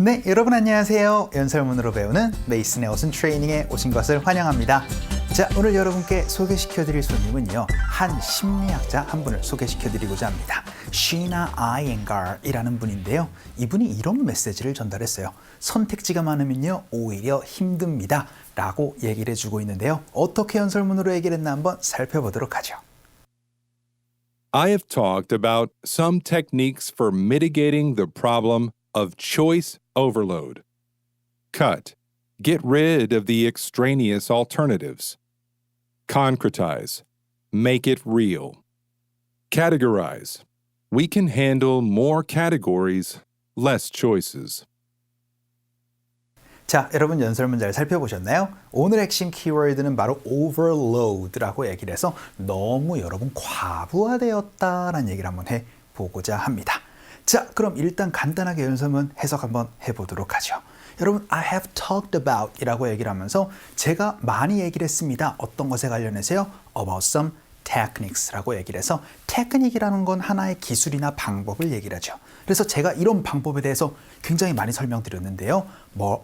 네, 여러분 안녕하세요. 연설문으로 배우는 메이슨의 어순 트레이닝에 오신 것을 환영합니다. 자, 오늘 여러분께 소개시켜드릴 손님은요, 한 심리학자 한 분을 소개시켜드리고자 합니다. Sheena Iyengar이라는 분인데요. 이분이 이런 메시지를 전달했어요. 선택지가 많으면요, 오히려 힘듭니다. 라고 얘기를 해주고 있는데요. 어떻게 연설문으로 얘기를 했나 한번 살펴보도록 하죠. I have talked about some techniques for mitigating the problem of choice overload. Cut. Get rid of the extraneous alternatives. Concretize. Make it real. Categorize. We can handle more categories, less choices. 자, 여러분 연설문 잘 살펴보셨나요? 오늘 핵심 키워드는 바로 overload라고 얘기를 해서 너무 여러분 과부하되었다라는 얘기를 한번 해보고자 합니다. 자, 그럼 일단 간단하게 연설문 해석 한번 해보도록 하죠. 여러분, I have talked about 이라고 얘기를 하면서 제가 많이 얘기를 했습니다. 어떤 것에 관련해서요? About some techniques라고 얘기를 해서 테크닉이라는 건 하나의 기술이나 방법을 얘기를 하죠. 그래서 제가 이런 방법에 대해서 굉장히 많이 설명드렸는데요.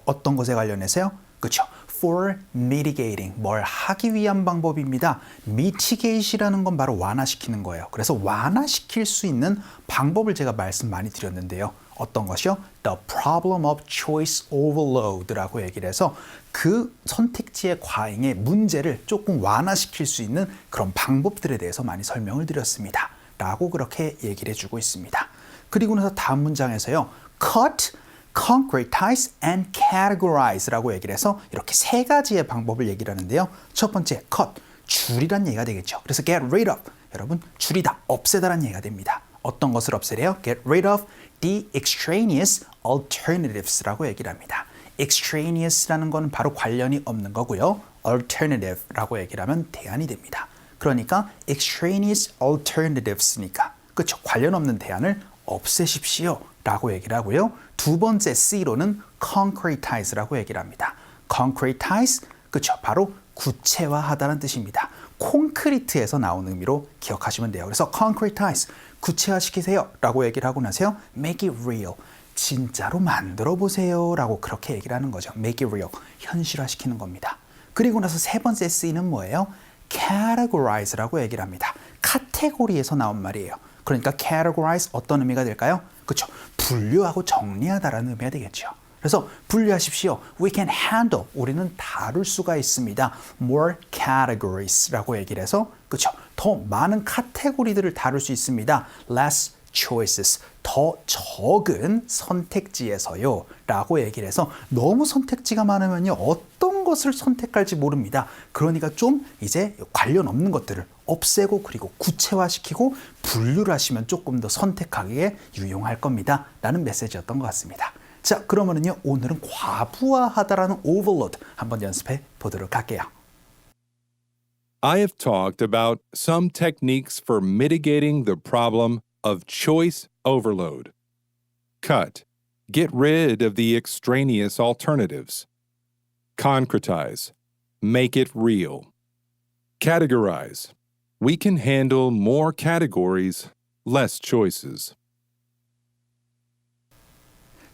어떤 것에 관련해서요? 그렇죠. For mitigating, 뭘 하기 위한 방법입니다. mitigate이라는 건 바로 완화시키는 거예요. 그래서 완화시킬 수 있는 방법을 제가 말씀 많이 드렸는데요. 어떤 것이요? The problem of choice overload라고 얘기를 해서 그 선택지의 과잉의 문제를 조금 완화시킬 수 있는 그런 방법들에 대해서 많이 설명을 드렸습니다. 라고 그렇게 얘기를 해주고 있습니다. 그리고 나서 다음 문장에서요. Cut, concretize and categorize라고 얘기를 해서 이렇게 세 가지의 방법을 얘기를 하는데요. 첫 번째, cut, 줄이란 얘기가 되겠죠. 그래서 get rid of, 여러분 줄이다, 없애다라는 얘기가 됩니다. 어떤 것을 없애래요? Get rid of the extraneous alternatives라고 얘기를 합니다. extraneous라는 건 바로 관련이 없는 거고요. alternative라고 얘기를 하면 대안이 됩니다. 그러니까 extraneous alternatives니까 그렇죠. 관련 없는 대안을 없애십시오 라고 얘기를 하고요. 두 번째 C로는 concretize라고 얘기를 합니다. concretize, 그렇죠. 바로 구체화하다는 뜻입니다. 콘크리트에서 나온 의미로 기억하시면 돼요. 그래서 concretize, 구체화시키세요 라고 얘기를 하고 나서요. make it real, 진짜로 만들어 보세요 라고 그렇게 얘기를 하는 거죠. make it real, 현실화시키는 겁니다. 그리고 나서 세 번째 C는 뭐예요? categorize라고 얘기를 합니다. 카테고리에서 나온 말이에요. 그러니까 categorize 어떤 의미가 될까요? 그렇죠. 분류하고 정리하다라는 의미가 되겠죠. 그래서 분류하십시오. We can handle, 우리는 다룰 수가 있습니다. More categories라고 얘기를 해서 그렇죠. 더 많은 카테고리들을 다룰 수 있습니다. Less choices, 더 적은 선택지에서요 라고 얘기를 해서 너무 선택지가 많으면요 어떤 것을 선택할지 모릅니다. 그러니까 좀 이제 관련 없는 것들을 없애고 그리고 구체화시키고 분류를 하시면 조금 더 선택하기에 유용할 겁니다 라는 메시지였던 것 같습니다. 자, 그러면은요 오늘은 과부하하다라는 overload 한번 연습해 보도록 할게요. I have talked about some techniques for mitigating the problem of choice overload. Cut. Get rid of the extraneous alternatives. Concretize. Make it real. Categorize. We can handle more categories, less choices.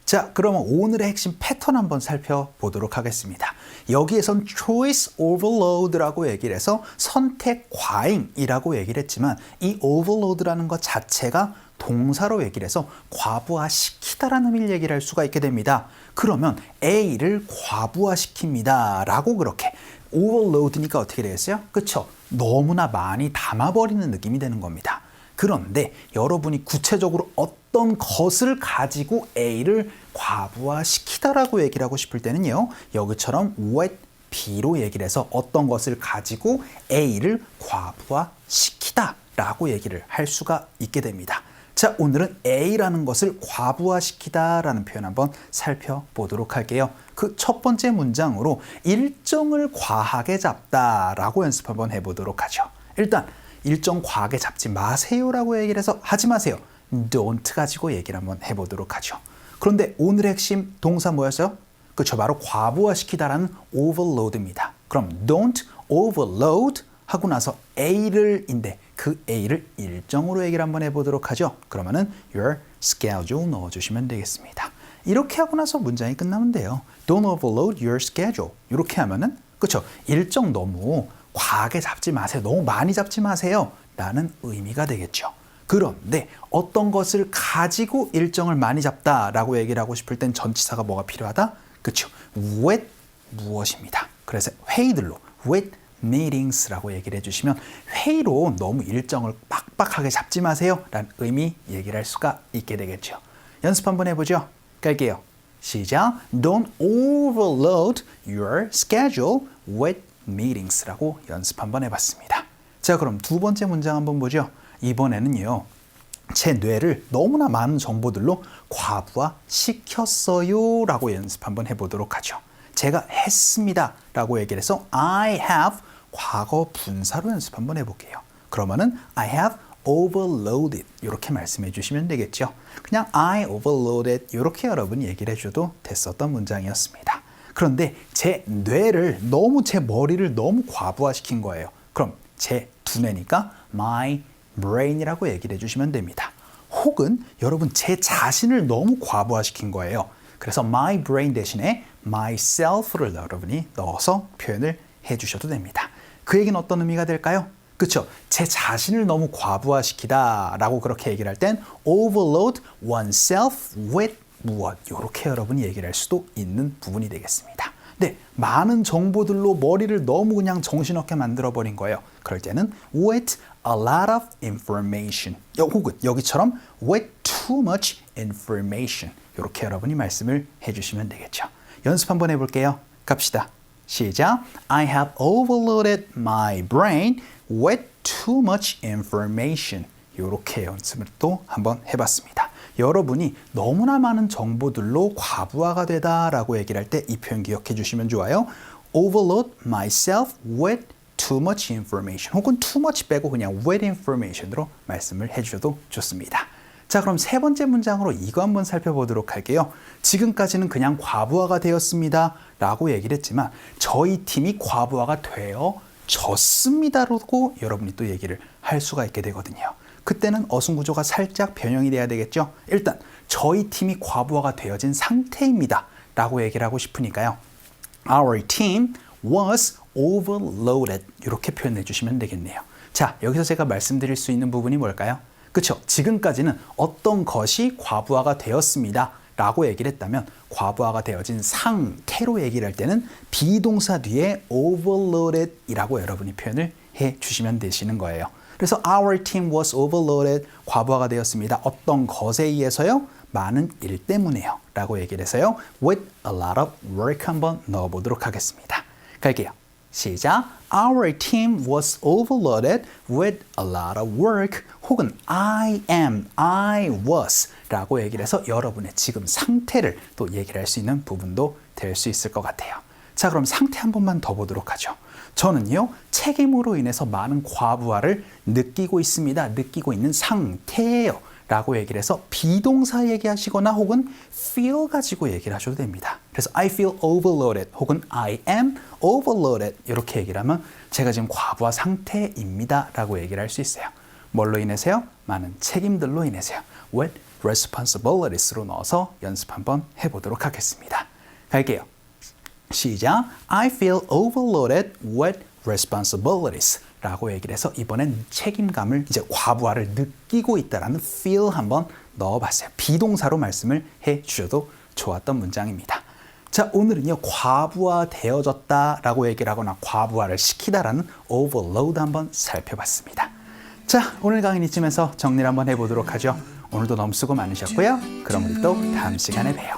자, 그러면 오늘의 핵심 패턴 한번 살펴보도록 하겠습니다. 여기에선 choice overload라고 얘기를 해서 선택 과잉이라고 얘기를 했지만 이 overload라는 것 자체가 동사로 얘기를 해서 과부하시키다라는 의미를 얘기를 할 수가 있게 됩니다. 그러면 A를 과부하시킵니다 라고 그렇게 overload니까 어떻게 되겠어요? 그렇죠? 너무나 많이 담아버리는 느낌이 되는 겁니다. 그런데 여러분이 구체적으로 어떤 것을 가지고 A를 과부하시키다라고 얘기를 하고 싶을 때는요. 여기처럼 with B로 얘기를 해서 어떤 것을 가지고 A를 과부하시키다라고 얘기를 할 수가 있게 됩니다. 자, 오늘은 A라는 것을 과부하시키다라는 표현 한번 살펴보도록 할게요. 그 첫 번째 문장으로 일정을 과하게 잡다라고 연습 한번 해보도록 하죠. 일단 일정 과하게 잡지 마세요라고 얘기를 해서 하지 마세요. don't 가지고 얘기를 한번 해보도록 하죠. 그런데 오늘의 핵심 동사 뭐였어요? 그렇죠. 바로 과부하시키다라는 overload입니다. 그럼 don't overload 하고 나서 A를인데 그 A를 일정으로 얘기를 한번 해보도록 하죠. 그러면은 your schedule 넣어주시면 되겠습니다. 이렇게 하고 나서 문장이 끝나면 돼요. Don't overload your schedule. 이렇게 하면은 그렇죠. 일정 너무 과하게 잡지 마세요. 너무 많이 잡지 마세요. 라는 의미가 되겠죠. 그런데 어떤 것을 가지고 일정을 많이 잡다라고 얘기를 하고 싶을 땐 전치사가 뭐가 필요하다? 그렇죠. with 무엇입니다. 그래서 회의들로 with meetings라고 얘기를 해주시면 회의로 너무 일정을 빡빡하게 잡지 마세요 라는 의미 얘기를 할 수가 있게 되겠죠. 연습 한번 해보죠. 갈게요. 시작. Don't overload your schedule with meetings라고 연습 한번 해봤습니다. 자, 그럼 두 번째 문장 한번 보죠. 이번에는요. 제 뇌를 너무나 많은 정보들로 과부하시켰어요 라고 연습 한번 해보도록 하죠. 제가 했습니다 라고 얘기를 해서 I have 과거 분사로 연습 한번 해볼게요. 그러면은 I have overloaded 이렇게 말씀해 주시면 되겠죠. 그냥 I overloaded 이렇게 여러분이 얘기를 해줘도 됐었던 문장이었습니다. 그런데 제 뇌를 너무 제 머리를 너무 과부하시킨 거예요. 그럼 제 두뇌니까 my brain이라고 얘기를 해주시면 됩니다. 혹은 여러분 제 자신을 너무 과부하시킨 거예요. 그래서 my brain 대신에 myself를 여러분이 넣어서 표현을 해주셔도 됩니다. 그 얘기는 어떤 의미가 될까요? 그렇죠. 제 자신을 너무 과부하시키다 라고 그렇게 얘기를 할 땐 overload oneself with 무엇 이렇게 여러분이 얘기를 할 수도 있는 부분이 되겠습니다. 네, 많은 정보들로 머리를 너무 그냥 정신없게 만들어버린 거예요. 그럴 때는 with a lot of information 혹은 여기처럼 with too much information 이렇게 여러분이 말씀을 해주시면 되겠죠. 연습 한번 해볼게요. 갑시다. 시작. I have overloaded my brain with too much information. 이렇게 연습을 또 한번 해봤습니다. 여러분이 너무나 많은 정보들로 과부하가 되다라고 얘기를 할 때 이 표현 기억해 주시면 좋아요. Overload myself with too much information. 혹은 too much 빼고 그냥 with information으로 말씀을 해주셔도 좋습니다. 자, 그럼 세 번째 문장으로 이거 한번 살펴보도록 할게요. 지금까지는 그냥 과부하가 되었습니다 라고 얘기를 했지만 저희 팀이 과부하가 되어졌습니다라고 여러분이 또 얘기를 할 수가 있게 되거든요. 그때는 어순구조가 살짝 변형이 돼야 되겠죠. 일단 저희 팀이 과부하가 되어진 상태입니다 라고 얘기를 하고 싶으니까요. Our team was overloaded 이렇게 표현해 주시면 되겠네요. 자, 여기서 제가 말씀드릴 수 있는 부분이 뭘까요? 그렇죠. 지금까지는 어떤 것이 과부하가 되었습니다 라고 얘기를 했다면 과부하가 되어진 상태로 얘기를 할 때는 비동사 뒤에 overloaded 이라고 여러분이 표현을 해 주시면 되시는 거예요. 그래서 our team was overloaded 과부하가 되었습니다. 어떤 것에 의해서요? 많은 일 때문에요 라고 얘기를 해서요. with a lot of work 한번 넣어보도록 하겠습니다. 갈게요. 시작. Our team was overloaded with a lot of work. 혹은 I am, I was 라고 얘기를 해서 여러분의 지금 상태를 또 얘기를 할 수 있는 부분도 될 수 있을 것 같아요. 자, 그럼 상태 한 번만 더 보도록 하죠. 저는요, 책임으로 인해서 많은 과부하를 느끼고 있습니다. 느끼고 있는 상태예요. 라고 얘기를 해서 비동사 얘기하시거나 혹은 feel 가지고 얘기를 하셔도 됩니다. 그래서 I feel overloaded 혹은 I am overloaded 이렇게 얘기를 하면 제가 지금 과부하 상태입니다 라고 얘기를 할 수 있어요. 뭘로 인해서요? 많은 책임들로 인해서요. with responsibilities로 넣어서 연습 한번 해보도록 하겠습니다. 갈게요. 시작. I feel overloaded with responsibilities 라고 얘기를 해서 이번엔 책임감을 이제 과부하를 느끼고 있다라는 feel 한번 넣어봤어요. 비동사로 말씀을 해주셔도 좋았던 문장입니다. 자, 오늘은요 과부하 되어졌다 라고 얘기를 하거나 과부하를 시키다라는 overload 한번 살펴봤습니다. 자, 오늘 강의는 이쯤에서 정리를 한번 해보도록 하죠. 오늘도 너무 수고 많으셨고요. 그럼 우리 또 다음 시간에 봬요.